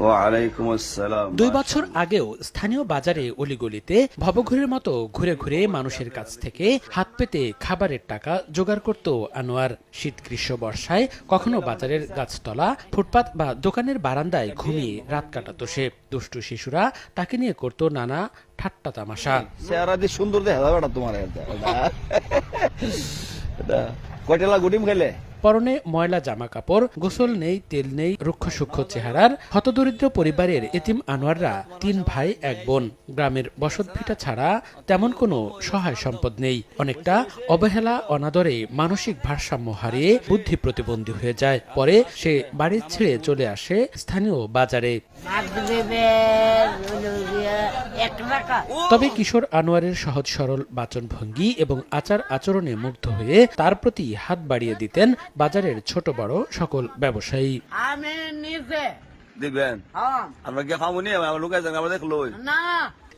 ওয়ালাইকুম আসসালাম। 2 বছর আগেও স্থানীয় বাজারে অলিগলিতে ভবঘুরের মতো ঘুরে ঘুরে মানুষের কাছ থেকে হাত পেতে খাবারের টাকা জোগাড় করত আনোয়ার। শীত গ্রীষ্ম বর্ষায় কখনো বাজারের গাছতলা, ফুটপাত বা দোকানের বারান্দায় ঘুমিয়ে রাত কাটাতো সে। দুষ্টু শিশুরা তাকে নিয়ে করত নানা ঠাট্টা তামাশা। চেহারা দিয়ে সুন্দর দেখা যাবে না তোমার। কয়টা গুটিম খেলে? পরনে ময়লা জামা কাপড়, গোসল নেই, তেল নেই, রুক্ষ সূক্ষ্ম চেহারার হতদরিদ্র পরিবারের এতিম আনোয়াররা 3 ভাই 1 বোন। গ্রামের বসতভিটা ছাড়া তেমন কোনো সহায় সম্পদ নেই। অনেকটা অবহেলা, অনাদরে মানসিক ভারসাম্য হারিয়ে বুদ্ধি প্রতিবন্ধী হয়ে যায়। পরে সে বাড়ি ছেড়ে চলে আসে স্থানীয় বাজারে। তবে কিশোর আনোয়ারের সহজ সরল বাচনভঙ্গি এবং আচার আচরণে মুগ্ধ হয়ে তার প্রতি হাত বাড়িয়ে দিতেন বাজারের ছোট বড় সকল ব্যবসায়ী। দিবেন আমরা কি খামুনি আমরা লুকাই যান আমরা দেখলো না।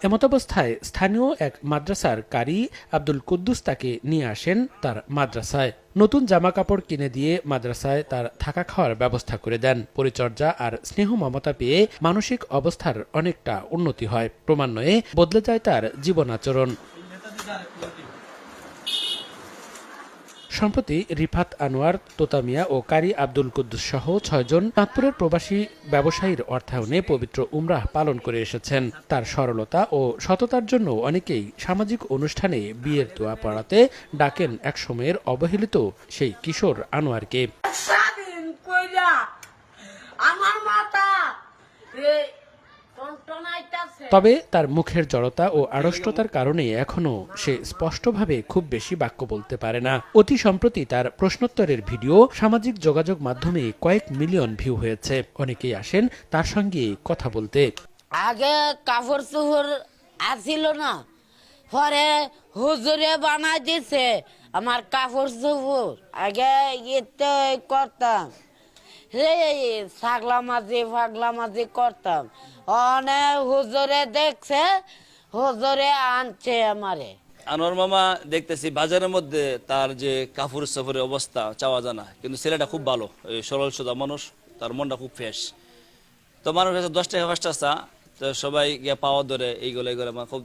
এমতাবস্থায় স্থানীয় এক মাদ্রাসার কারি আব্দুল কুদ্দুস তাকে নিয়ে আসেন তার মাদ্রাসায়। নতুন জামা কাপড় কিনে দিয়ে মাদ্রাসায় তার থাকা খাওয়ার ব্যবস্থা করে দেন। পরিচর্যা আর স্নেহ মমতা পেয়ে মানসিক অবস্থার অনেকটা উন্নতি হয়। ক্রমান্বয়ে বদলে যায় তার জীবন আচরণ। সম্প্রতি রিফাত আনোয়ার, তোতা মিয়া ও কারি আব্দুল কুদ্দুস সহ 6 জন চাঁদপুরের প্রবাসী ব্যবসায়ীর অর্থায়নে পবিত্র উমরাহ পালন করে এসেছেন। তার সরলতা ও সততার জন্য অনেকেই সামাজিক অনুষ্ঠানে বিয়ের দোয়া পড়াতে ডাকেন একসময়ের অবহেলিত সেই কিশোর আনোয়ারকে। তবে তার মুখের জড়তা ও আড়ষ্টতার কারণে এখনো সে স্পষ্টভাবে খুব বেশি বাক্য বলতে পারে না। অতি সম্প্রতি তার প্রশ্নোত্তরের ভিডিও সামাজিক যোগাযোগ মাধ্যমে কয়েক মিলিয়ন ভিউ হয়েছে। অনেকেই আসেন তার সঙ্গে কথা বলতে। আগে কাপড় চোপড় আসিল না, পরে হুজুরে বানাই দিছে আমার কাপড় চোপড়। আগে ইতে করতাম, ছাগলা মাঝি করতাম। অনেক হুজুরে দেখছে, হুজুরে আনছে আমারে। আনোয়ার মামা দেখতেছি বাজারের মধ্যে তার যে কাপড় সাপড়ের অবস্থা চাওয়া জানা, কিন্তু ছেলেটা খুব ভালো, সরল সোজা মানুষ, তার মনটা খুব ফ্রেশ। তো মানুষ 10 টাকা 5 টাকা, তো সবাই গিয়ে পাওয়া ধরে এইগুলো খুব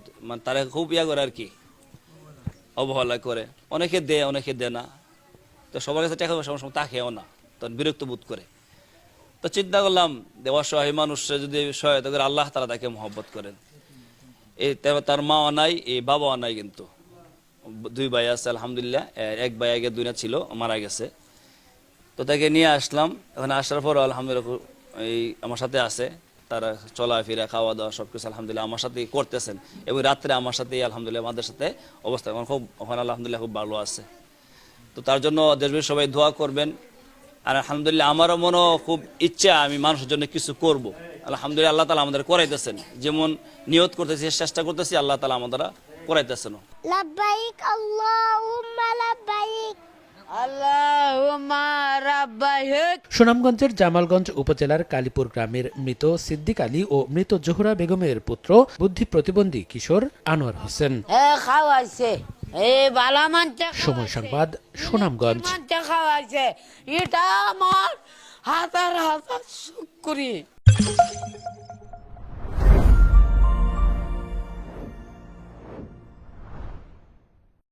তারা খুব করে আর কি, অবহেলা করে। অনেকে দেয় অনেকে দেয় না, তো সবার কাছে টাকা পয়সা সময় তাকেও না, তখন বিরক্ত বোধ করে। তো চিন্তা করলাম অসহায় মানুষরা যদি সহায়তা করে আল্লাহ তাআলা তাকে মহব্বত করেন। এই তার মাও নাই, এই বাবাও নাই, কিন্তু 2 ভাই আছে আলহামদুলিল্লাহ। এক ভাই আগে দুনিয়া ছিল, মারা গেছে। তো তাকে নিয়ে আসলাম। এখানে আসার পর আলহামদুলিল্লাহ এই আমার সাথে আছে, তারা চলাফেরা খাওয়া দাওয়া সবকিছু আলহামদুলিল্লাহ আমার সাথেই করতেছেন, এবং রাত্রে আমার সাথেই আলহামদুলিল্লাহ আমাদের সাথে অবস্থা খুব ওখানে আলহামদুলিল্লাহ খুব ভালো আছে। তো তার জন্য দেশবাসী সবাই দোয়া করবেন। আর আলহামদুলিল্লাহ আমারও মনে খুব ইচ্ছা আমি মানুষের জন্য কিছু করব। আলহামদুলিল্লাহ আল্লাহ তাআলা আমাদের করাইতেছেন, যেমন নিয়ত করতেছি, চেষ্টা করতেছি, আল্লাহ তাআলা আমাদের করাইতেছেন। লাব্বাইক আল্লাহুম্মা লাব্বাইক। সুনামগঞ্জের জামালগঞ্জ উপজেলার কালীপুর গ্রামের মৃত সিদ্দিক আলী ও মৃত জোহরা বেগমের পুত্র বুদ্ধি প্রতিবন্ধী কিশোর আনোয়ার হোসেন। সময় সংবাদ, সুনামগঞ্জ। এটা আমার হাজার হাজার শুকরিয়া।